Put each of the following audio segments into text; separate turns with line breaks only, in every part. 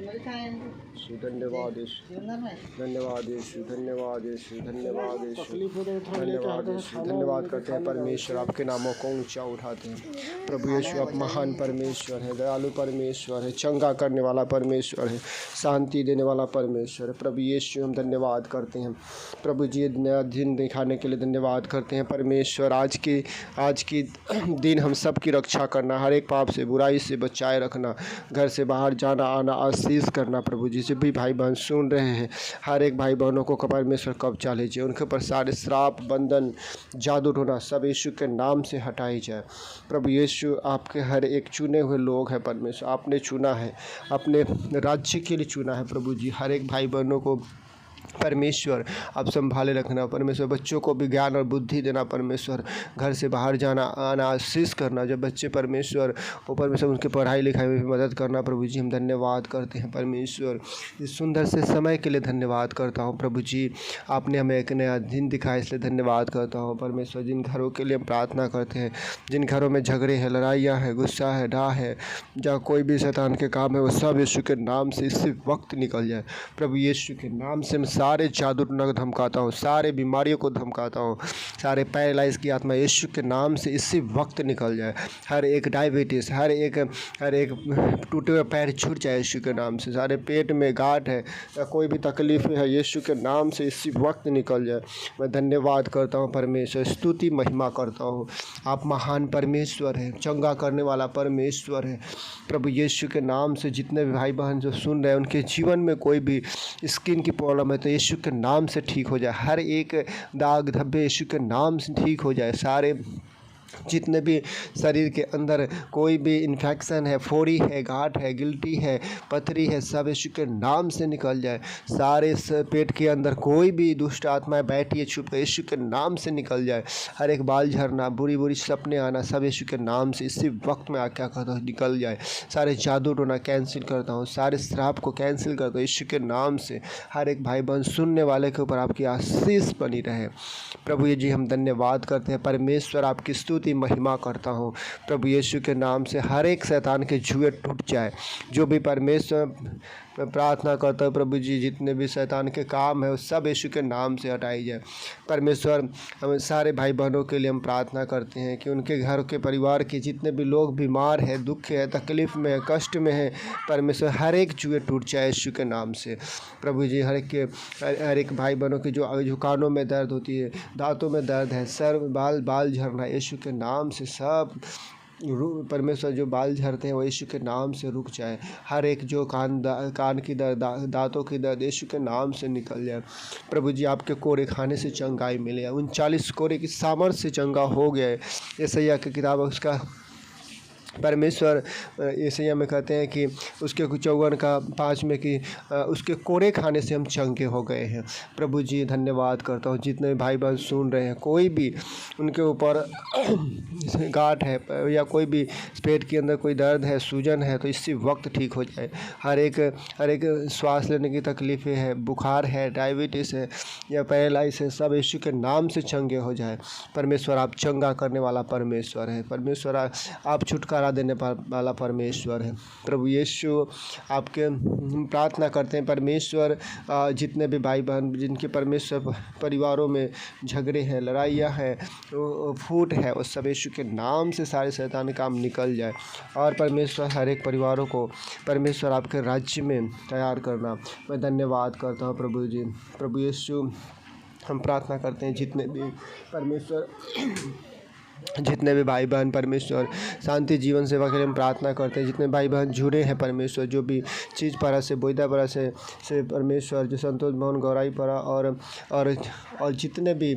यीशु, धन्यवाद यीशु, धन्यवाद यीशु, धन्यवाद यीशु, धन्यवाद यीशु, धन्यवाद यीशु। धन्यवाद करते हैं परमेश्वर, आपके नामों को ऊंचा उठाते हैं। प्रभु यीशु, आप महान परमेश्वर है, दयालु परमेश्वर है, चंगा करने वाला परमेश्वर है, शांति देने वाला परमेश्वर है। प्रभु यीशु, हम धन्यवाद करते हैं। प्रभु जी, नया दिन दिखाने के लिए धन्यवाद करते हैं परमेश्वर। आज की दिन हम सब की रक्षा करना, हर एक पाप से, बुराई से बचाए रखना, घर से बाहर जाना आना आशीष करना। प्रभु जी, जब भी भाई बहन सुन रहे हैं, हर एक भाई बहनों को परमेश्वर कब्जा लीजिए, उनके ऊपर सारे श्राप, बंधन, जादू टोना सब यीशु के नाम से हटाई जाए। प्रभु यीशु, आपके हर एक चुने हुए लोग हैं परमेश्वर, आपने चुना है, अपने राज्य के लिए चुना है। प्रभु जी, हर एक भाई बहनों को परमेश्वर आप संभाले रखना। परमेश्वर, बच्चों को भी ज्ञान और बुद्धि देना। परमेश्वर, घर से बाहर जाना आना आशीष करना। जब बच्चे परमेश्वर उनके पढ़ाई लिखाई में भी मदद करना। प्रभु जी, हम धन्यवाद करते हैं परमेश्वर, इस सुंदर से समय के लिए धन्यवाद करता हूँ। प्रभु जी, आपने हमें एक नया दिन दिखाया, इसलिए धन्यवाद करता हूँ परमेश्वर। जिन घरों के लिए हम प्रार्थना करते हैं, जिन घरों में झगड़े हैं, लड़ाइयाँ हैं, गुस्सा है, डा है, जहाँ कोई भी शैतान के काम है, वो सब यीशु के नाम से इसी वक्त निकल जाए। प्रभु यीशु के नाम से सारे जादू टोना को धमकाता हूँ, सारे बीमारियों को धमकाता हूँ, सारे पैरालाइज की आत्मा यीशु के नाम से इसी वक्त निकल जाए। हर एक डायबिटीज़, हर एक टूटे हुए पैर छूट जाए यीशु के नाम से। सारे पेट में गांठ है या कोई भी तकलीफ है, यीशु के नाम से इसी वक्त निकल जाए। मैं धन्यवाद करता हूँ परमेश्वर, स्तुति महिमा करता हूँ। आप महान परमेश्वर हैं, चंगा करने वाला परमेश्वर है। प्रभु यीशु के नाम से जितने भी भाई बहन जो सुन रहे हैं, उनके जीवन में कोई भी स्किन की प्रॉब्लम है तो यीशु के नाम से ठीक हो जाए। हर एक दाग धब्बे यीशु के नाम से ठीक हो जाए। सारे जितने भी शरीर के अंदर कोई भी इन्फेक्शन है, फोड़ी है, गांठ है, गिल्टी है, पथरी है, सब यीशु के नाम से निकल जाए। सारे पेट के अंदर कोई भी दुष्ट आत्माएं बैठी है छुप कर, यीशु के नाम से निकल जाए। हर एक बाल झड़ना, बुरी सपने आना, सब यीशु के नाम से इसी वक्त में आज्ञा करता हूँ निकल जाए। सारे जादू टोना कैंसिल करता हूँ, सारे श्राप को कैंसिल करता हूँ यीशु के नाम से। हर एक भाई बहन सुनने वाले के ऊपर आपकी आशीष बनी रहे। प्रभु ये जी, हम धन्यवाद करते हैं परमेश्वर, आपकी स्तुति महिमा करता हूँ। प्रभु यीशु के नाम से हर एक शैतान के जुए टूट जाए। जो भी परमेश्वर प्रार्थना करता है प्रभु जी, जितने भी शैतान के काम है वो सब यीशु के नाम से हटाई जाए। परमेश्वर, हम सारे भाई बहनों के लिए हम प्रार्थना करते हैं कि उनके घर के परिवार के जितने भी लोग बीमार है, दुख है, तकलीफ़ में है, कष्ट में है, परमेश्वर हर एक जुए टूट जाए यीशु के नाम से। प्रभु जी, हर एक भाई बहनों के जो कानों में दर्द होती है, दांतों में दर्द है, सर बाल झड़ना, यीशु के नाम से सब परमेश्वर जो बाल झड़ते हैं वो यीशु के नाम से रुक जाए। हर एक जो कान की दर्द, दांतों की दर्द यीशु के नाम से निकल जाए। प्रभु जी, आपके कोड़े खाने से चंगाई मिले। 39 कोड़े की सामर्थ्य से चंगा हो गया है। यशायाह की किताब उसका परमेश्वर यशायाह में कहते हैं कि उसके 54 का 5 में कि उसके कोड़े खाने से हम चंगे हो गए हैं। प्रभु जी, धन्यवाद करता हूँ। जितने भाई बहन सुन रहे हैं, कोई भी उनके ऊपर गांठ है या कोई भी पेट के अंदर कोई दर्द है, सूजन है, तो इसी वक्त ठीक हो जाए। हर एक श्वास लेने की तकलीफ़ें है, बुखार है, डायबिटीज़ है या पैरालाइज है, सब यीशु के नाम से चंगे हो जाए। परमेश्वर, आप चंगा करने वाला परमेश्वर है। परमेश्वर, आप छुटकारा देने वाला परमेश्वर है। प्रभु यीशु, आपके प्रार्थना करते हैं परमेश्वर, जितने भी भाई बहन जिनके परमेश्वर परिवारों में झगड़े हैं, लड़ाइयाँ हैं, फूट है, वो सब यीशु के नाम से सारे शैतानी काम निकल जाए। और परमेश्वर, हर एक परिवारों को परमेश्वर आपके राज्य में तैयार करना। मैं धन्यवाद करता हूँ प्रभु जी। प्रभु यीशु, हम प्रार्थना करते हैं जितने भी भाई बहन परमेश्वर शांति जीवन सेवा के लिए हम प्रार्थना करते हैं। जितने भाई बहन जुड़े हैं परमेश्वर, जो भी चीज़ परा से, बोईदा परा से परमेश्वर, जो संतोष भवन गौराई परा और जितने भी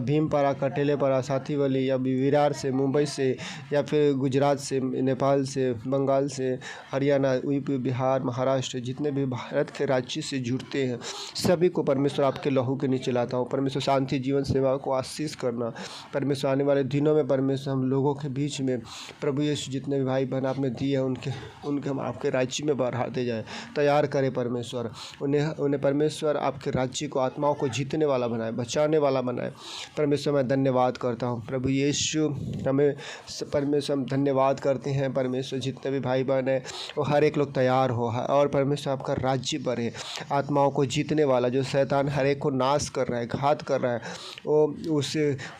भीम परा, कटेले परा, साथीवली या विरार से, मुंबई से या फिर गुजरात से, नेपाल से, बंगाल से, हरियाणा, यूपी, बिहार, महाराष्ट्र, जितने भी भारत के राज्य से जुड़ते हैं, सभी को परमेश्वर आपके लहू के नीचे लाता हूँ। परमेश्वर, शांति जीवन सेवा को आशीष करना। परमेश्वर, आने वाले दिनों में परमेश्वर हम लोगों के बीच में प्रभु यीशु जितने भी भाई बहन आपने दिए हैं उनके हम आपके राज्य में बढ़ाते जाएँ, तैयार करें परमेश्वर। उन्हें परमेश्वर आपके राज्य को, आत्माओं को जीतने वाला बनाए, बचाने वाला बनाए। परमेश्वर मैं धन्यवाद करता हूँ प्रभु यीशु। हमें परमेश्वर हम धन्यवाद करते हैं परमेश्वर, जितने भी भाई बहन हैं वो हर एक लोग तैयार हो और परमेश्वर आपका राज्य बढ़े, आत्माओं को जीतने वाला, जो शैतान हर एक को नाश कर रहा है, घात कर रहा है, वो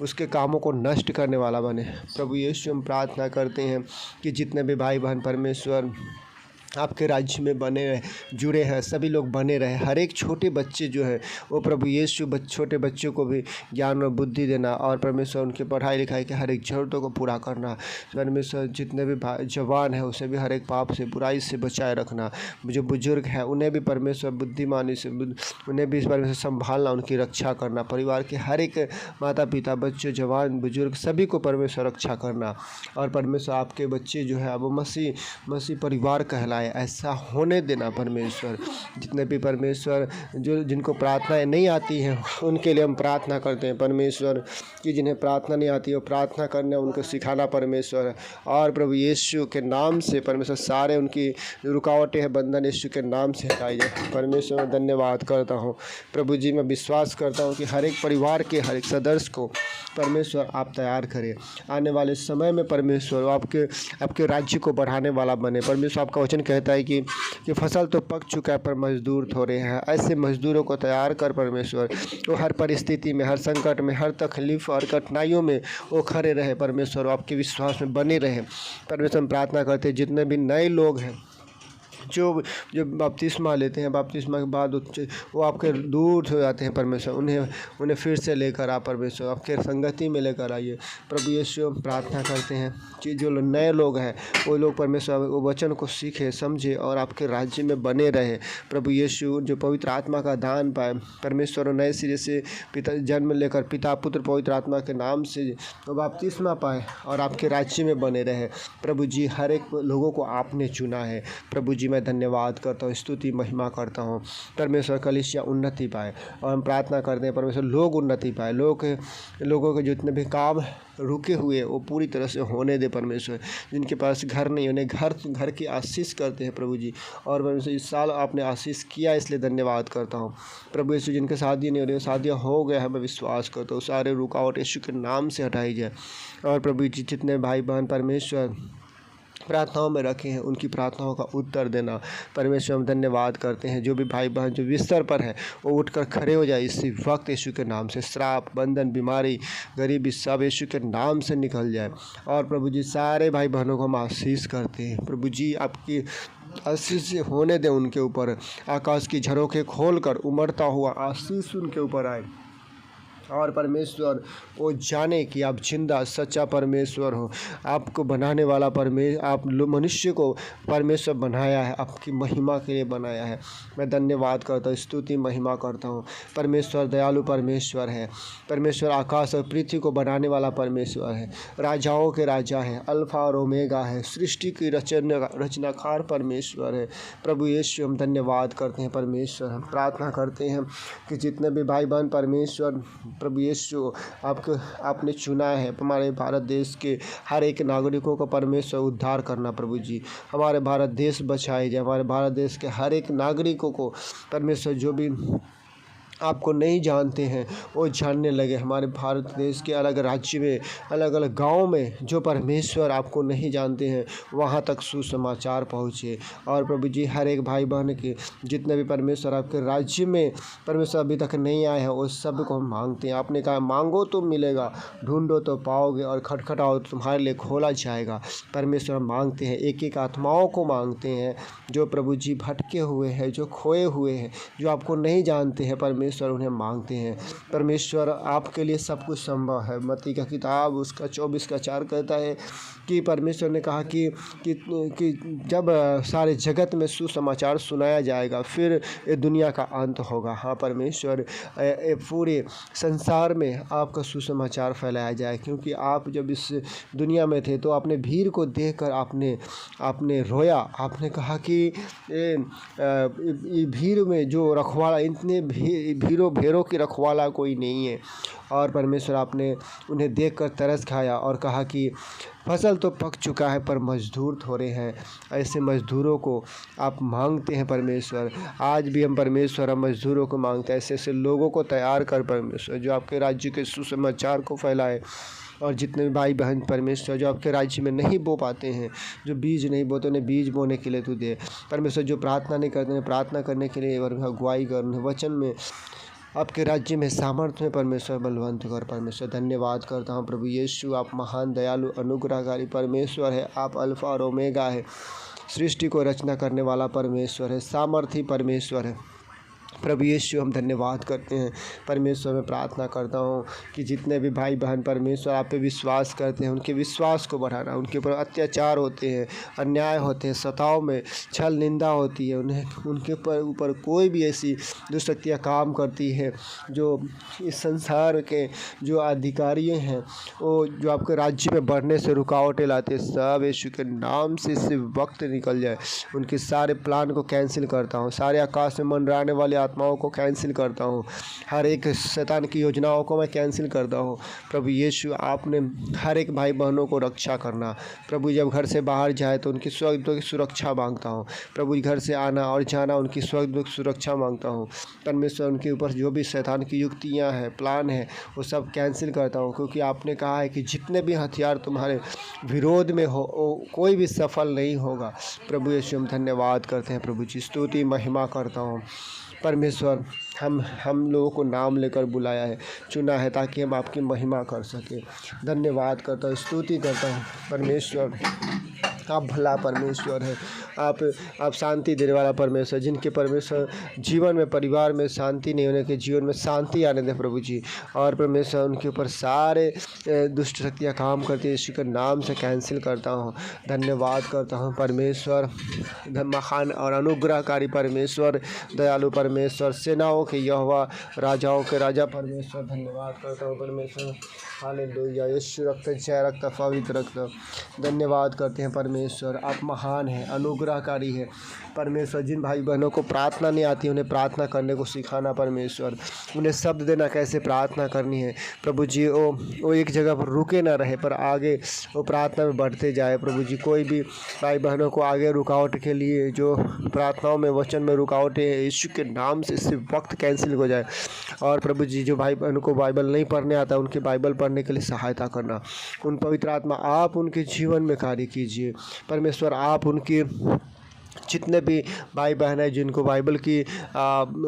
उसके कामों को नष्ट करने वाला बने। प्रभु यीशु हम प्रार्थना करते हैं कि जितने भी भाई बहन परमेश्वर आपके राज्य में बने रहे, जुड़े हैं, सभी लोग बने रहे। हर एक छोटे बच्चे जो है वो प्रभु यीशु छोटे बच्चों को भी ज्ञान और बुद्धि देना और परमेश्वर उनके पढ़ाई लिखाई के हर एक ज़रूरतों को पूरा करना। परमेश्वर जितने भी जवान हैं उसे भी हर एक पाप से, बुराई से बचाए रखना। जो बुजुर्ग हैं उन्हें भी परमेश्वर बुद्धिमानी से उन्हें भी परमेश्वर संभालना, उनकी रक्षा करना। परिवार के हर एक माता पिता, बच्चे, जवान, बुजुर्ग सभी को परमेश्वर रक्षा करना। और परमेश्वर आपके बच्चे जो है वो मसीह परिवार कहलाए, ऐसा होने देना परमेश्वर। जितने भी परमेश्वर जिनको प्रार्थनाएं नहीं आती हैं उनके लिए हम प्रार्थना करते हैं परमेश्वर, कि जिन्हें प्रार्थना नहीं आती वो प्रार्थना करना, उनको सिखाना परमेश्वर। और प्रभु यीशु के नाम से परमेश्वर सारे उनकी रुकावटें हैं, बंधन यीशु के नाम से हटाई जाए। परमेश्वर मैं धन्यवाद करता हूँ प्रभु जी। मैं विश्वास करता हूँ कि हर एक परिवार के हर एक सदस्य को परमेश्वर आप तैयार करें, आने वाले समय में परमेश्वर आपके राज्य को बढ़ाने वाला बने। परमेश्वर आपका वचन कहता है कि फसल तो पक चुका है पर मजदूर थोड़े हैं। ऐसे मजदूरों को तैयार कर परमेश्वर, वो हर परिस्थिति में, हर संकट में, हर तकलीफ और कठिनाइयों में वो खड़े रहे परमेश्वर, आपके विश्वास में बने रहे। परमेश्वर हम प्रार्थना करते हैं जितने भी नए लोग हैं जो बपतिस्मा लेते हैं, बपतिस्मा के बाद वो आपके दूर हो जाते हैं परमेश्वर, उन्हें फिर से लेकर आ परमेश्वर, आपके संगति में लेकर आइए। प्रभु यीशु प्रार्थना करते हैं कि जो नए लोग हैं वो लोग परमेश्वर वो वचन को सीखे, समझे और आपके राज्य में बने रहे। प्रभु यीशु जो पवित्र आत्मा का दान पाए परमेश्वर, नए सिरे से जन्म लेकर पिता पुत्र पवित्र आत्मा के नाम से वो बपतिस्मा पाए और आपके राज्य में बने रहे। प्रभु जी हर एक लोगों को आपने चुना है। प्रभु जी मैं धन्यवाद करता हूँ, स्तुति महिमा करता हूँ। परमेश्वर कलीसिया उन्नति पाए और हम प्रार्थना करते हैं परमेश्वर लोग उन्नति पाए, लोगों के जितने भी काम रुके हुए वो पूरी तरह से होने दे परमेश्वर। जिनके पास घर नहीं उन्हें घर की आशीष करते हैं प्रभु जी। और परमेश्वर इस साल आपने आशीष किया इसलिए धन्यवाद करता हूँ प्रभु यीशु। जिनके शादी नहीं हो रही शादियाँ हो गया है, मैं विश्वास करता हूँ सारे रुकावट यीशु के नाम से हटाई जाए। और प्रभु जी जितने भाई बहन परमेश्वर प्रार्थनाओं में रखे हैं उनकी प्रार्थनाओं का उत्तर देना परमेश्वर हम धन्यवाद करते हैं। जो भी भाई बहन जो बिस्तर पर है वो उठकर खड़े हो जाए इसी वक्त यीशु के नाम से। श्राप, बंधन, बीमारी, गरीबी सब यीशु के नाम से निकल जाए। और प्रभु जी सारे भाई बहनों को हम आशीष करते हैं। प्रभु जी आपकी आशीष होने दें उनके ऊपर, आकाश की झरोखे खोलकर उमड़ता हुआ आशीष उनके ऊपर आए। और परमेश्वर वो जाने कि आप जिंदा सच्चा परमेश्वर हो, आपको बनाने वाला आप मनुष्य को परमेश्वर बनाया है, आपकी महिमा के लिए बनाया है। मैं धन्यवाद करता हूँ, स्तुति महिमा करता हूँ। परमेश्वर दयालु परमेश्वर है, परमेश्वर आकाश और पृथ्वी को बनाने वाला परमेश्वर है, राजाओं के राजा है, अल्फा और ओमेगा है, सृष्टि की रचनाकार परमेश्वर है। प्रभु यीशु हम धन्यवाद करते हैं परमेश्वर। हम प्रार्थना करते हैं कि जितने भी भाई बहन परमेश्वर प्रभु यीशु आपने चुना है हमारे भारत देश के हर एक नागरिकों का परमेश्वर उद्धार करना। प्रभु जी हमारे भारत देश बचाए जाए, हमारे भारत देश के हर एक नागरिकों को परमेश्वर जो भी आपको नहीं जानते हैं वो जानने लगे। हमारे भारत देश के अलग राज्य में, अलग अलग गांव में जो परमेश्वर आपको नहीं जानते हैं वहां तक सुसमाचार पहुँचे। और प्रभु जी हर एक भाई बहन के जितने भी परमेश्वर आपके राज्य में परमेश्वर अभी तक नहीं आए हैं उस सब को हम मांगते हैं। आपने कहा मांगो तो मिलेगा, ढूंढो तो पाओगे और खटखटाओ तो तुम्हारे लिए खोला जाएगा। परमेश्वर हम मांगते हैं, एक एक आत्माओं को मांगते हैं जो प्रभु जी भटके हुए हैं, जो खोए हुए हैं, जो आपको नहीं जानते हैं परमेश्वर उन्हें मांगते हैं। परमेश्वर आपके लिए सब कुछ संभव है। मत्ती का किताब उसका 24 का 4 कहता है कि परमेश्वर ने कहा कि जब सारे जगत में सुसमाचार सुनाया जाएगा फिर ये दुनिया का अंत होगा। हाँ परमेश्वर, पूरे संसार में आपका सुसमाचार फैलाया जाए, क्योंकि आप जब इस दुनिया में थे तो आपने भीड़ को देखकर आपने रोया। आपने कहा कि भीड़ में जो रखवाला, इतने भेड़ों की रखवाला कोई नहीं है। और परमेश्वर आपने उन्हें देखकर तरस खाया और कहा कि फसल तो पक चुका है पर मज़दूर थोड़े हैं। ऐसे मज़दूरों को आप मांगते हैं परमेश्वर। आज भी हम परमेश्वर मज़दूरों को मांगते हैं, ऐसे लोगों को तैयार कर परमेश्वर, जो आपके राज्य के सुसमाचार को फैलाए। और जितने भी भाई बहन परमेश्वर जो आपके राज्य में नहीं बो पाते हैं, जो बीज नहीं बोते, उन्हें बीज बोने के लिए तू दे परमेश्वर। जो प्रार्थना नहीं करते उन्हें प्रार्थना करने के लिए अगुवाई कर, उन्हें वचन में आपके राज्य में सामर्थ्य में परमेश्वर बलवंत कर परमेश्वर। धन्यवाद करता हूँ प्रभु यीशु, आप महान दयालु अनुग्रहकारी परमेश्वर है। आप अल्फ़ा और ओमेगा है, सृष्टि को रचना करने वाला परमेश्वर है, सामर्थी परमेश्वर है प्रभु यीशु। हम धन्यवाद करते हैं परमेश्वर। मैं प्रार्थना करता हूँ कि जितने भी भाई बहन परमेश्वर आप पे विश्वास करते हैं, उनके विश्वास को बढ़ाना। उनके ऊपर अत्याचार होते हैं, अन्याय होते हैं, सताव में छल निंदा होती है, उनके ऊपर कोई भी ऐसी दुष्शक्तियाँ काम करती है, जो इस संसार के जो अधिकारी हैं वो जो आपके राज्य में बढ़ने से रुकावटें लाते, सब यीशु के नाम से इस वक्त निकल जाए। उनके सारे प्लान को कैंसिल करता हूँ, सारे आकाश में मंडराने वाले आत्माओं को कैंसिल करता हूँ, हर एक शैतान की योजनाओं को मैं कैंसिल करता हूँ प्रभु यीशु। आपने हर एक भाई बहनों को रक्षा करना प्रभु। जब घर से बाहर जाए तो उनकी स्वर्ग की सुरक्षा मांगता हूँ प्रभु। घर से आना और जाना उनकी स्वर्ग की सुरक्षा मांगता हूँ परमेश्वर। उनके ऊपर जो भी शैतान की युक्तियाँ हैं, प्लान है, वो सब कैंसिल करता हूँ, क्योंकि आपने कहा है कि जितने भी हथियार तुम्हारे विरोध में हो कोई भी सफल नहीं होगा प्रभु यीशु। हम धन्यवाद करते हैं प्रभु जी, स्तुति महिमा करता हूँ परमेश्वर। हम लोगों को नाम लेकर बुलाया है, चुना है, ताकि हम आपकी महिमा कर सकें। धन्यवाद करता हूँ, स्तुति करता हूँ परमेश्वर। आप भला परमेश्वर है, आप शांति देने वाला परमेश्वर। जिनके परमेश्वर जीवन में, परिवार में शांति नहीं होने के जीवन में शांति आने दें प्रभु जी। और परमेश्वर उनके ऊपर सारे दुष्ट शक्तियाँ काम करती है, यीशु के नाम से कैंसिल करता हूँ। धन्यवाद करता हूँ परमेश्वर, महान और अनुग्रहकारी परमेश्वर, दयालु परमेश्वर, सेनाओं के यहोवा, राजाओं के राजा परमेश्वर। धन्यवाद करता हूँ परमेश्वर। हालेलुया, यीशु रक्त, जय रक्त, पवित्र रक्त। धन्यवाद करते हैं परमेश्वर, आप महान हैं, अनुग्रहकारी है परमेश्वर। जिन भाई बहनों को प्रार्थना नहीं आती उन्हें प्रार्थना करने को सिखाना परमेश्वर। उन्हें शब्द देना कैसे प्रार्थना करनी है प्रभु जी। वो एक जगह पर रुके ना रहे पर आगे वो प्रार्थना में बढ़ते जाए प्रभु जी। कोई भी भाई बहनों को आगे रुकावट के लिए जो प्रार्थनाओं में, वचन में रुकावटें यीशु के नाम से इस वक्त कैंसिल हो जाए। और प्रभु जी जो भाई बहनों को बाइबल नहीं पढ़ने आता उनके बाइबल पढ़ने के लिए सहायता करना। उन पवित्र आत्मा आप उनके जीवन में कार्य कीजिए परमेश्वर। आप उनकी जितने भी भाई बहन हैं जिनको बाइबल की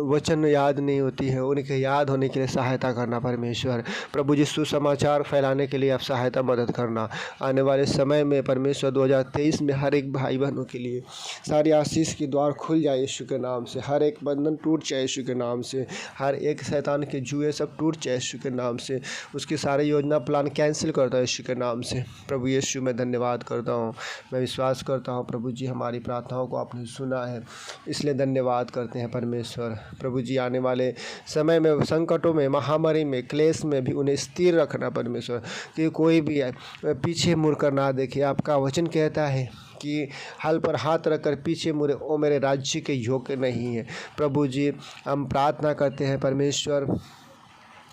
वचन याद नहीं होती है, उनके याद होने के लिए सहायता करना परमेश्वर। प्रभु जी सुसमाचार फैलाने के लिए आप सहायता मदद करना। आने वाले समय में परमेश्वर 2023 में हर एक भाई बहनों के लिए सारी आशीष की द्वार खुल जाए यीशु के नाम से। हर एक बंधन टूट जाए यीशु के नाम से। हर एक शैतान के जुए सब टूट जाए यीशु के नाम से। उसकी सारी योजना प्लान कैंसिल करता है यीशु के नाम से। प्रभु यीशु मैं धन्यवाद करता हूँ, मैं विश्वास करता हूँ प्रभु जी हमारी प्रार्थनाओं को आपने सुना है, इसलिए धन्यवाद करते हैं परमेश्वर। प्रभु जी आने वाले समय में, संकटों में, महामारी में, क्लेश में भी उन्हें स्थिर रखना परमेश्वर, कि कोई भी पीछे मुड़कर ना देखे। आपका वचन कहता है कि हल पर हाथ रखकर पीछे मुड़े वो मेरे राज्य के योग्य नहीं है। प्रभु जी हम प्रार्थना करते हैं परमेश्वर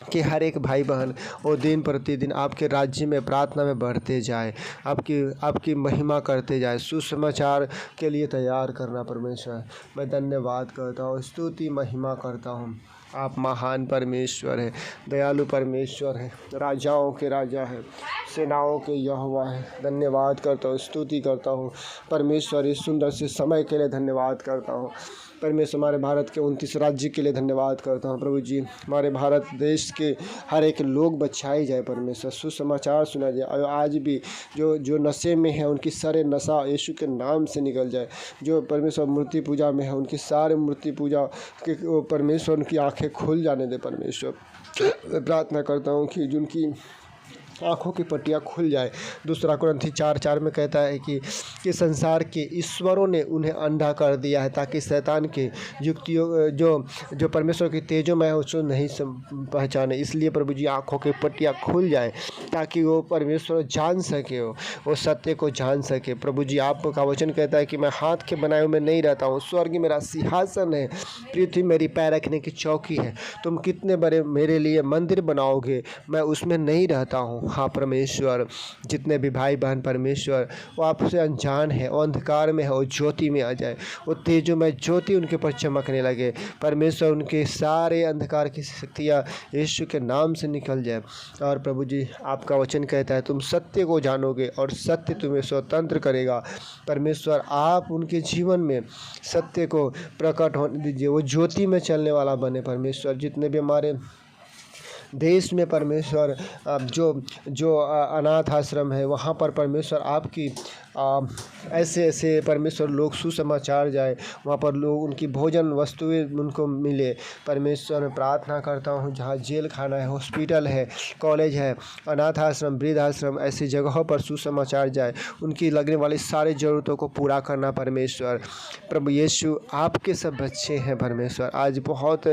कि हर एक भाई बहन वो दिन प्रतिदिन आपके राज्य में प्रार्थना में बढ़ते जाए, आपकी महिमा करते जाए, सुसमाचार के लिए तैयार करना परमेश्वर। मैं धन्यवाद करता हूँ, स्तुति महिमा करता हूँ। आप महान परमेश्वर है, दयालु परमेश्वर है, राजाओं के राजा है, सेनाओं के यहोवा है। धन्यवाद करता हूँ, स्तुति करता हूँ परमेश्वर। इस सुंदर से समय के लिए धन्यवाद करता हूँ परमेश्वर। हमारे भारत के 29 राज्य के लिए धन्यवाद करता हूँ प्रभु जी। हमारे भारत देश के हर एक लोग बचाए जाए परमेश्वर, सुसमाचार सुना जाए। और आज भी जो नशे में है उनकी सारे नशा यीशु के नाम से निकल जाए। जो परमेश्वर मूर्ति पूजा में है उनकी सारे मूर्ति पूजा के परमेश्वर उनकी आँखें खुल जाने दे परमेश्वर। प्रार्थना करता हूँ कि जिनकी आँखों की पट्टियाँ खुल जाए। दूसरा कुरिन्थी 4:4 में कहता है कि संसार के ईश्वरों ने उन्हें अंधा कर दिया है ताकि शैतान के युक्तियों जो परमेश्वर की तेजों में है उसको नहीं पहचाने। इसलिए प्रभु जी आँखों की पट्टियाँ खुल जाए ताकि वो परमेश्वर जान सके, वो सत्य को जान सके। प्रभु जी आपका वचन कहता है कि मैं हाथ के बनाए में नहीं रहता हूँ, स्वर्ग मेरा सिंहासन है, पृथ्वी मेरी पैर रखने की चौकी है। तुम कितने बड़े मेरे लिए मंदिर बनाओगे, मैं उसमें नहीं रहता हूँ। हाँ परमेश्वर, जितने भी भाई बहन परमेश्वर वो आपसे अनजान है, वो अंधकार में है, वो ज्योति में आ जाए, वो तेजों में ज्योति उनके पर चमकने लगे। परमेश्वर उनके सारे अंधकार की शक्तियाँ यीशु के नाम से निकल जाए। और प्रभु जी आपका वचन कहता है तुम सत्य को जानोगे और सत्य तुम्हें स्वतंत्र करेगा। परमेश्वर आप उनके जीवन में सत्य को प्रकट होने दीजिए, वो ज्योति में चलने वाला बने। परमेश्वर जितने भी हमारे देश में परमेश्वर जो अनाथ आश्रम है वहाँ पर परमेश्वर आपकी ऐसे ऐसे परमेश्वर लोग सुसमाचार जाए, वहाँ पर लोग उनकी भोजन वस्तुएं उनको मिले। परमेश्वर मैं प्रार्थना करता हूँ जहाँ जेल खाना है, हॉस्पिटल है, कॉलेज है, अनाथ आश्रम, वृद्ध आश्रम, ऐसी जगहों पर सुसमाचार जाए, उनकी लगने वाली सारी ज़रूरतों को पूरा करना। परमेश्वर प्रभु यीशु आपके सब बच्चे हैं परमेश्वर, आज बहुत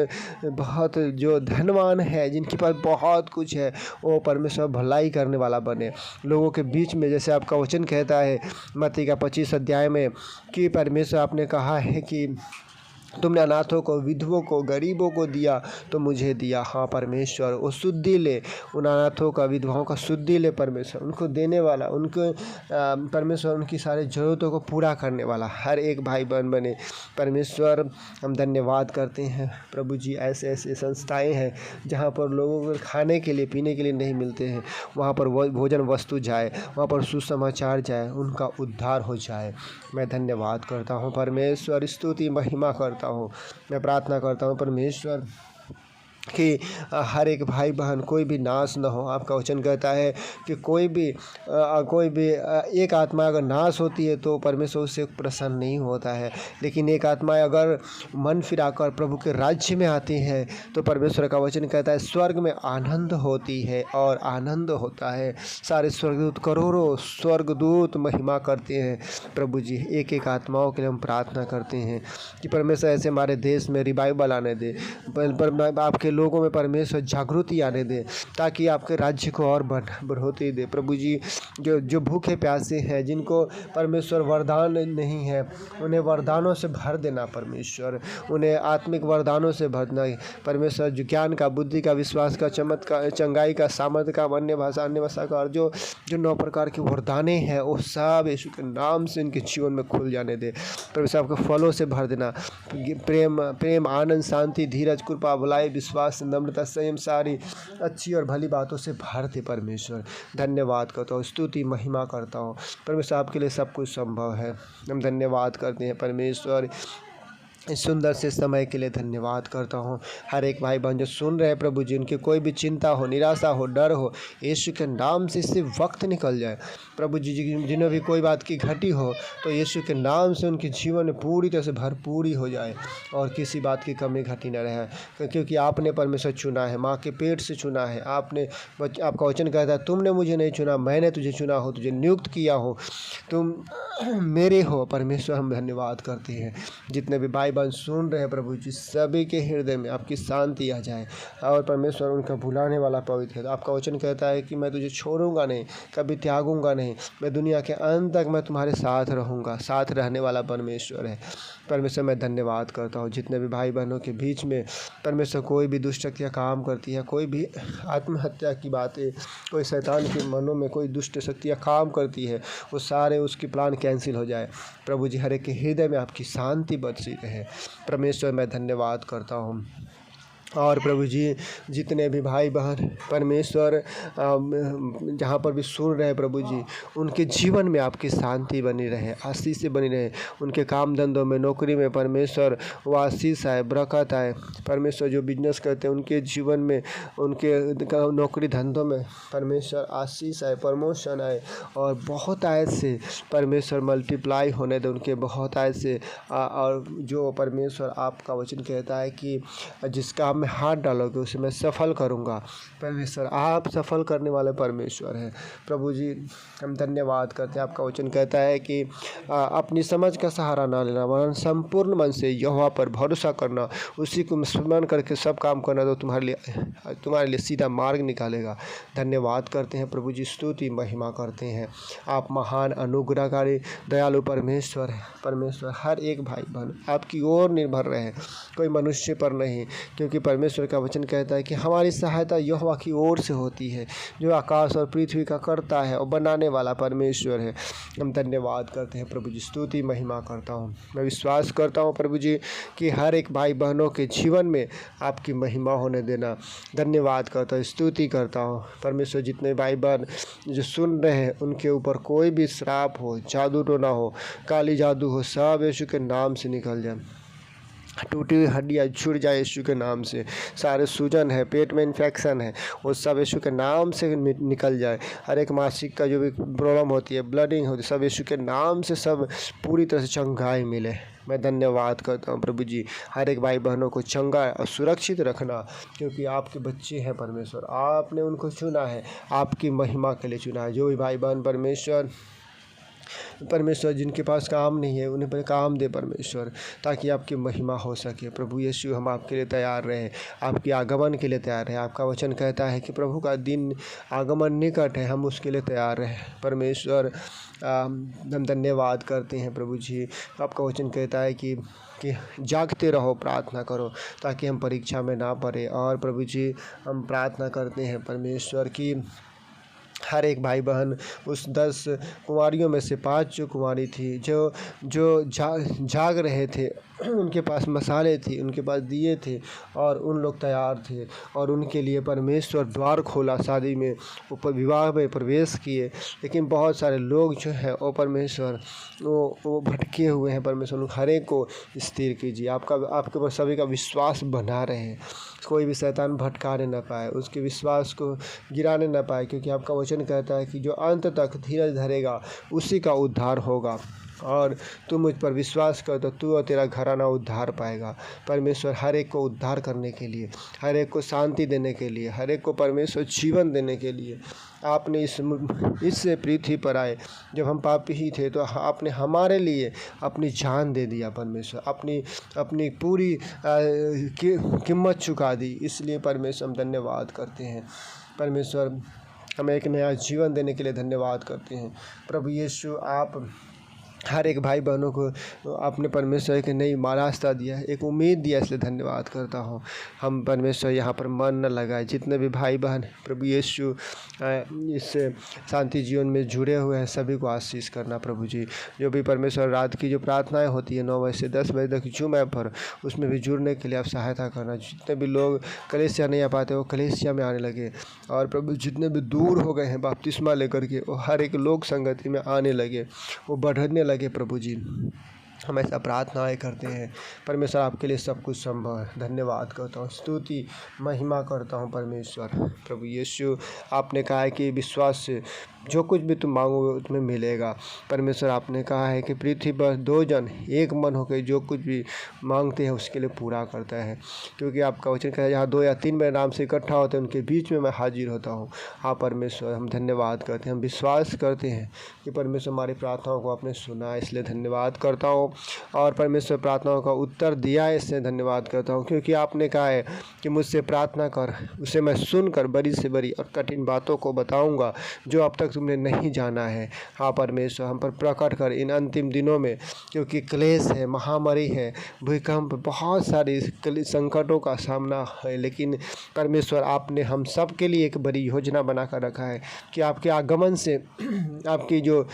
बहुत जो धनवान है जिनके पास बहुत कुछ है वो परमेश्वर भलाई करने वाला बने लोगों के बीच में। जैसे आपका वचन कहता है मत्ती का 25 अध्याय में कि परमेश्वर आपने कहा है कि तुमने अनाथों को, विधवों को, गरीबों को दिया तो मुझे दिया। हाँ परमेश्वर वो शुद्धि ले, उन अनाथों का, विधवाओं का शुद्धि ले परमेश्वर, उनको देने वाला, उनको परमेश्वर उनकी सारी ज़रूरतों को पूरा करने वाला हर एक भाई बहन बने। परमेश्वर हम धन्यवाद करते हैं प्रभु जी, ऐसे ऐसे संस्थाएं हैं जहाँ पर लोगों को खाने के लिए, पीने के लिए नहीं मिलते हैं, वहाँ पर भोजन वस्तु जाए, वहाँ पर सुसमाचार जाए, उनका उद्धार हो जाए। मैं धन्यवाद करता हूँ परमेश्वर, स्तुति महिमा करता हूँ। मैं प्रार्थना करता हूँ परमेश्वर कि हर एक भाई बहन कोई भी नाश न हो। आपका वचन कहता है कि कोई भी एक आत्मा अगर नाश होती है तो परमेश्वर उससे प्रसन्न नहीं होता है, लेकिन एक आत्मा अगर मन फिराकर प्रभु के राज्य में आती है तो परमेश्वर का वचन कहता है स्वर्ग में आनंद होती है और आनंद होता है। सारे स्वर्गदूत, करोड़ों स्वर्गदूत महिमा करते हैं प्रभु जी। एक एक आत्माओं के लिए हम प्रार्थना करते हैं कि परमेश्वर ऐसे हमारे देश में रिवाइवल आने दे, आपके लोगों में परमेश्वर जागृति आने दे ताकि आपके राज्य को और बढ़ोतरी दे। प्रभु जी जो भूखे प्यासे हैं, जिनको परमेश्वर वरदान नहीं है, उन्हें वरदानों से भर देना परमेश्वर, उन्हें आत्मिक वरदानों से भरना परमेश्वर। जो ज्ञान का, बुद्धि का, विश्वास का, चमत्कार, चंगाई का, सामर्थ्य का, अन्य भाषा का, और जो 9 प्रकार के वरदाने हैं वो सब यीशु के नाम से इनके जीवन में खुल जाने दे। परमेश्वर आपके फलों से भर देना, प्रेम, आनंद, शांति, धीरज, कृपा, भलाई, विश्वास, नम्रता, संयम, सारी अच्छी और भली बातों से भर दे परमेश्वर। धन्यवाद करता हूँ, स्तुति महिमा करता हूँ परमेश्वर, आपके लिए सब कुछ संभव है। हम धन्यवाद करते हैं परमेश्वर, इस सुंदर से समय के लिए धन्यवाद करता हूँ। हर एक भाई बहन जो सुन रहे हैं प्रभु जी, उनकी कोई भी चिंता हो, निराशा हो, डर हो, यीशु के नाम से इससे वक्त निकल जाए प्रभु जी। जिन्हें भी कोई बात की घटी हो तो यीशु के नाम से उनके जीवन में पूरी तरह से भरपूरी हो जाए और किसी बात की कमी घटी न रहे, क्योंकि आपने परमेश्वर चुना है, माँ के पेट से चुना है आपने। आपका वचन कहता है तुमने मुझे नहीं चुना, मैंने तुझे चुना हो, तुझे नियुक्त किया हो, तुम मेरे हो परमेश्वर। हम धन्यवाद करते हैं। जितने भी भाई बहन सुन रहे हैं प्रभु जी, सभी के हृदय में आपकी शांति आ जाए और परमेश्वर उनका भुलाने वाला पवित्र है। तो आपका वचन कहता है कि मैं तुझे छोड़ूंगा नहीं, कभी त्यागूंगा नहीं, मैं दुनिया के अंत तक मैं तुम्हारे साथ रहूंगा। साथ रहने वाला परमेश्वर है परमेश्वर। मैं धन्यवाद करता हूँ। जितने भी भाई बहनों के बीच में परमेश्वर कोई भी दुष्ट शक्तियाँ काम करती है, कोई भी आत्महत्या की बातें, कोई शैतान के मनों में कोई दुष्ट शक्तियाँ काम करती है, वो सारे उसकी प्लान कैंसिल हो जाए प्रभु जी। हर एक के हृदय में आपकी शांति बरसी रहे परमेश्वर। मैं धन्यवाद करता हूँ। और प्रभु जी जितने भी भाई बहन परमेश्वर जहाँ पर भी सुन रहे हैं प्रभु जी, उनके जीवन में आपकी शांति बनी रहे, आशीष से बनी रहे। उनके काम धंधों में, नौकरी में परमेश्वर वो आशीष आए, बरकत आए परमेश्वर। जो बिजनेस करते हैं उनके जीवन में, उनके नौकरी धंधों में परमेश्वर आशीष आए, प्रमोशन आए और बहुत आय से परमेश्वर मल्टीप्लाई होने दे उनके बहुत आय से। और जो परमेश्वर आपका वचन कहता है कि जिस काम में में हाथ डालोगे उसे मैं सफल करूँगा। परमेश्वर आप सफल करने वाले परमेश्वर हैं। प्रभु जी हम धन्यवाद करते हैं। आपका वचन कहता है कि अपनी समझ का सहारा ना लेना वरन संपूर्ण मन से यहोवा पर भरोसा करना, उसी को स्मरण करके सब काम करना, तो तुम्हारे लिए सीधा मार्ग निकालेगा। धन्यवाद करते हैं प्रभु जी, स्तुति महिमा करते हैं। आप महान अनुग्रहकारी दयालु परमेश्वर हैं। परमेश्वर हर एक भाई बहन आपकी ओर निर्भर रहे, कोई मनुष्य पर नहीं, क्योंकि परमेश्वर का वचन कहता है कि हमारी सहायता यहोवा की ओर से होती है, जो आकाश और पृथ्वी का करता है और बनाने वाला परमेश्वर है। हम धन्यवाद करते हैं प्रभु जी, स्तुति महिमा करता हूँ। मैं विश्वास करता हूँ प्रभु जी कि हर एक भाई बहनों के जीवन में आपकी महिमा होने देना। धन्यवाद करता हूँ, स्तुति करता हूँ परमेश्वर। जितने भाई बहन जो सुन रहे हैं उनके ऊपर कोई भी श्राप हो, जादू टोना हो, काली जादू हो, सब यीशु के नाम से निकल जाए। टूटी हुई हड्डियाँ छूट जाए यीशु के नाम से। सारे सूजन है, पेट में इन्फेक्शन है, वो सब यीशु के नाम से निकल जाए। हर एक मासिक का जो भी प्रॉब्लम होती है, ब्लडिंग होती है, सब यीशु के नाम से सब पूरी तरह से चंगाई मिले। मैं धन्यवाद करता हूँ प्रभु जी, हर एक भाई बहनों को चंगा और सुरक्षित रखना, क्योंकि आपके बच्चे हैं परमेश्वर। आपने उनको चुना है, आपकी महिमा के लिए चुना है। जो भी भाई बहन परमेश्वर जिनके पास काम नहीं है उन्हें पर काम दे परमेश्वर, ताकि आपकी महिमा हो सके। प्रभु यीशु हम आपके लिए तैयार रहें, आपके आगमन के लिए तैयार रहें। आपका वचन कहता है कि प्रभु का दिन आगमन निकट है, हम उसके लिए तैयार रहें। परमेश्वर हम धन्यवाद करते हैं प्रभु जी। आपका वचन कहता है कि जागते रहो, प्रार्थना करो, ताकि हम परीक्षा में ना पड़े। और प्रभु जी हम प्रार्थना करते हैं परमेश्वर की हर एक भाई बहन उस 10 कुंवारियों में से 5 जो कुंवारी थी, जो जाग रहे थे, उनके पास मसाले थी, उनके पास दिए थे और उन लोग तैयार थे, और उनके लिए परमेश्वर द्वार खोला, शादी में ऊपर विवाह में प्रवेश किए। लेकिन बहुत सारे लोग जो हैं वो परमेश्वर वो भटके हुए हैं। परमेश्वर हर एक को स्थिर कीजिए, आपके ऊपर सभी का विश्वास बना रहे, कोई भी शैतान भटकाने न पाए, उसके विश्वास को गिराने न पाए, क्योंकि आपका वचन कहता है कि जो अंत तक धीरज धरेगा उसी का उद्धार होगा। और तू मुझ पर विश्वास कर तो तू और तेरा घराना उद्धार पाएगा। परमेश्वर हर एक को उद्धार करने के लिए, हर एक को शांति देने के लिए, हर एक को परमेश्वर जीवन देने के लिए आपने इस पृथ्वी पर आए। जब हम पापी ही थे तो आपने हमारे लिए अपनी जान दे दिया परमेश्वर, अपनी पूरी कीमत चुका दी। इसलिए परमेश्वर हम धन्यवाद करते हैं। परमेश्वर हमें एक नया जीवन देने के लिए धन्यवाद करते हैं। प्रभु यीशु आप हर एक भाई बहनों को आपने परमेश्वर एक नई रास्ता दिया, एक उम्मीद दिया, इसलिए धन्यवाद करता हूँ। हम परमेश्वर यहाँ पर मन न लगाए, जितने भी भाई बहन प्रभु यीशु इस शांति जीवन में जुड़े हुए हैं सभी को आशीष करना प्रभु जी। जो भी परमेश्वर रात की जो प्रार्थनाएं होती है 9 बजे से 10 बजे तक जूम ऐप पर, उसमें भी जुड़ने के लिए आप सहायता करना। जितने भी लोग कलीसिया नहीं आ पाते वो कलीसिया में आने लगे, और प्रभु जितने भी दूर हो गए हैं बपतिस्मा लेकर के वो हर एक लोक संगति में आने लगे, वो बढ़ने लगे प्रभु जी। हम ऐसा प्रार्थनाएं करते हैं। परमेश्वर आपके लिए सब कुछ संभव है। धन्यवाद करता हूँ, स्तुति महिमा करता हूँ परमेश्वर। प्रभु यीशु आपने कहा है कि विश्वास से जो कुछ भी तुम मांगोगे तुम्हें मिलेगा। परमेश्वर आपने कहा है कि पृथ्वी पर 2 जन एक मन होकर जो कुछ भी मांगते हैं उसके लिए पूरा करता है, क्योंकि आपका वचन कहता है जहाँ 2 या 3 मेरे नाम से इकट्ठा होते हैं उनके बीच में मैं हाजिर होता हूँ। हाँ परमेश्वर हम धन्यवाद करते हैं, हम विश्वास करते हैं कि परमेश्वर हमारी प्रार्थनाओं को आपने सुना, इसलिए धन्यवाद करता हूँ। और परमेश्वर प्रार्थनाओं का उत्तर दिया है, इसलिए धन्यवाद करता हूँ, क्योंकि आपने कहा है कि मुझसे प्रार्थना कर, उसे मैं सुनकर बड़ी से बड़ी और कठिन बातों को बताऊँगा जो अब तक तुमने नहीं जाना है। हाँ परमेश्वर हम पर प्रकट कर इन अंतिम दिनों में, क्योंकि क्लेश है, महामारी है, भूकंप, बहुत सारी संकटों का सामना है, लेकिन परमेश्वर आपने हम सब के लिए एक बड़ी योजना बना कर रखा है कि आपके आगमन से आपकी जो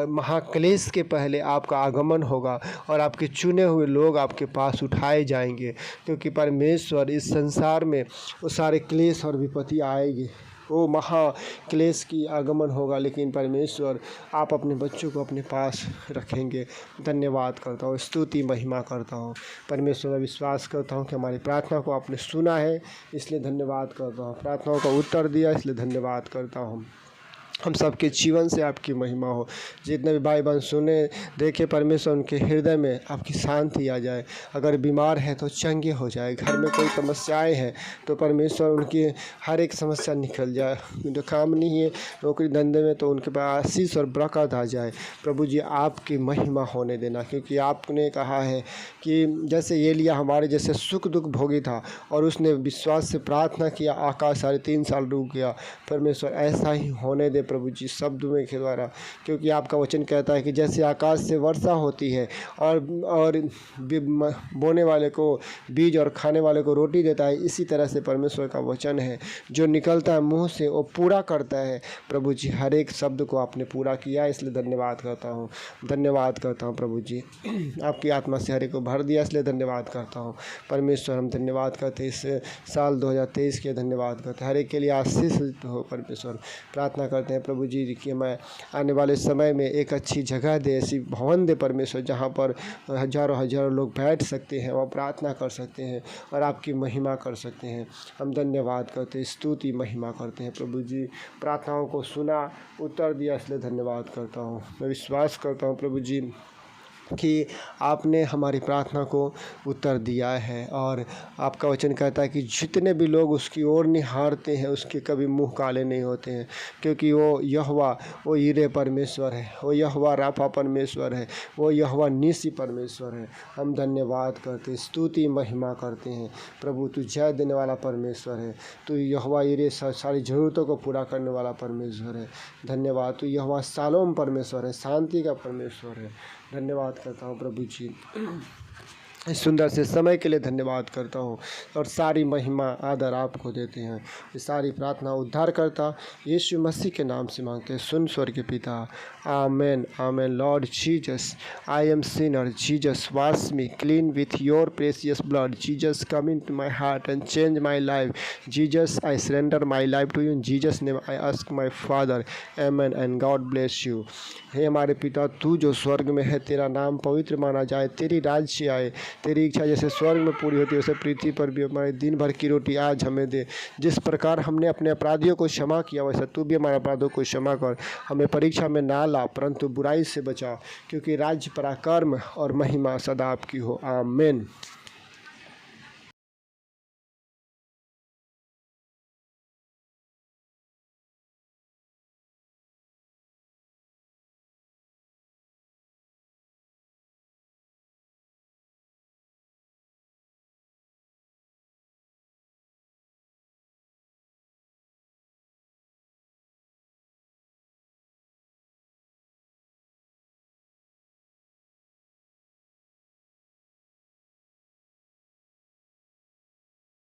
महाक्लेश के पहले आपका आगमन होगा और आपके चुने हुए लोग आपके पास उठाए जाएंगे, क्योंकि परमेश्वर इस संसार में वो सारे क्लेश और विपत्ति आएंगे, वो महाक्लेश की आगमन होगा, लेकिन परमेश्वर आप अपने बच्चों को अपने पास रखेंगे। धन्यवाद करता हूँ, स्तुति महिमा करता हूँ परमेश्वर। मैं विश्वास करता हूँ कि हमारी प्रार्थना को आपने सुना है, इसलिए धन्यवाद करता हूँ। प्रार्थनाओं का उत्तर दिया, इसलिए धन्यवाद करता हूँ। हम सबके जीवन से आपकी महिमा हो। जितने भी भाई बहन सुने देखे परमेश्वर, उनके हृदय में आपकी शांति आ जाए। अगर बीमार है तो चंगे हो जाए, घर में कोई समस्याएं हैं तो परमेश्वर उनकी हर एक समस्या निकल जाए। जो काम नहीं है नौकरी धंधे में तो उनके पास आशीष और बरकत आ जाए। प्रभु जी आपकी महिमा होने देना, क्योंकि आपने कहा है कि जैसे एलिया हमारे जैसे सुख दुख भोगी था और उसने विश्वास से प्रार्थना किया, आकाश 3.5 साल रुक गया। परमेश्वर ऐसा ही होने दे प्रभु जी शब्दों में के द्वारा, क्योंकि आपका वचन कहता है कि जैसे आकाश से वर्षा होती है और बोने वाले को बीज और खाने वाले को रोटी देता है, इसी तरह से परमेश्वर का वचन है जो निकलता है मुंह से वो पूरा करता है। प्रभु जी हर एक शब्द को आपने पूरा किया, इसलिए धन्यवाद करता हूँ, धन्यवाद करता हूँ प्रभु जी। आपकी आत्मा से हर एक को भर दिया, इसलिए धन्यवाद करता हूँ परमेश्वर। हम धन्यवाद करते हैं इस साल 2023 के, धन्यवाद करते हैं हर एक के लिए आशीष हो परमेश्वर। प्रार्थना करते हैं प्रभु जी कि मैं आने वाले समय में एक अच्छी जगह दे, ऐसी भवन दे परमेश्वर, जहाँ पर हजारों लोग बैठ सकते हैं और प्रार्थना कर सकते हैं और आपकी महिमा कर सकते हैं। हम धन्यवाद करते हैं, स्तुति महिमा करते हैं प्रभु जी। प्रार्थनाओं को सुना, उत्तर दिया, इसलिए धन्यवाद करता हूँ। मैं विश्वास करता हूँ प्रभु जी कि आपने हमारी प्रार्थना को उत्तर दिया है, और आपका वचन कहता है कि जितने भी लोग उसकी ओर निहारते हैं उसके कभी मुंह काले नहीं होते हैं, क्योंकि वो यहोवा, वो यिरे परमेश्वर है, वो यहोवा राफा परमेश्वर है, वो यहोवा नीसी परमेश्वर है। हम धन्यवाद करते, स्तुति महिमा करते हैं प्रभु। तू जय देने वाला परमेश्वर है, तू यहोवा यिरे सारी ज़रूरतों को पूरा करने वाला परमेश्वर है। धन्यवाद। तू यहोवा शालोम परमेश्वर है, शांति का परमेश्वर है। धन्यवाद करता हूँ प्रभु जी, इस सुंदर से समय के लिए धन्यवाद करता हूँ, और सारी महिमा आदर आपको देते हैं। ये सारी प्रार्थना उद्धार करता यीशु मसीह के नाम से मांगते हैं, सुन स्वर्ग के पिता, amen amen. Lord Jesus, I am sinner, Jesus wash me clean with your precious blood, Jesus come into my heart and change my life, Jesus I surrender my life to you, in Jesus name I ask my father, amen and God bless you. हे हमारे पिता, तू जो स्वर्ग में है, तेरा नाम पवित्र माना जाए, तेरी राज्य आए, तेरी इच्छा जैसे स्वर्ग में पूरी होती है वैसे पृथ्वी पर भी हमारे दिन भर की रोटी आज हमें दे। जिस प्रकार हमने अपने अपराधियों को क्षमा किया, वैसे तू भी हमारे अपराधों को क्षमा कर। हमें परीक्षा में ना ला, परंतु बुराई से बचा, क्योंकि राज्य पराक्रम और महिमा सदा आपकी हो, आमीन।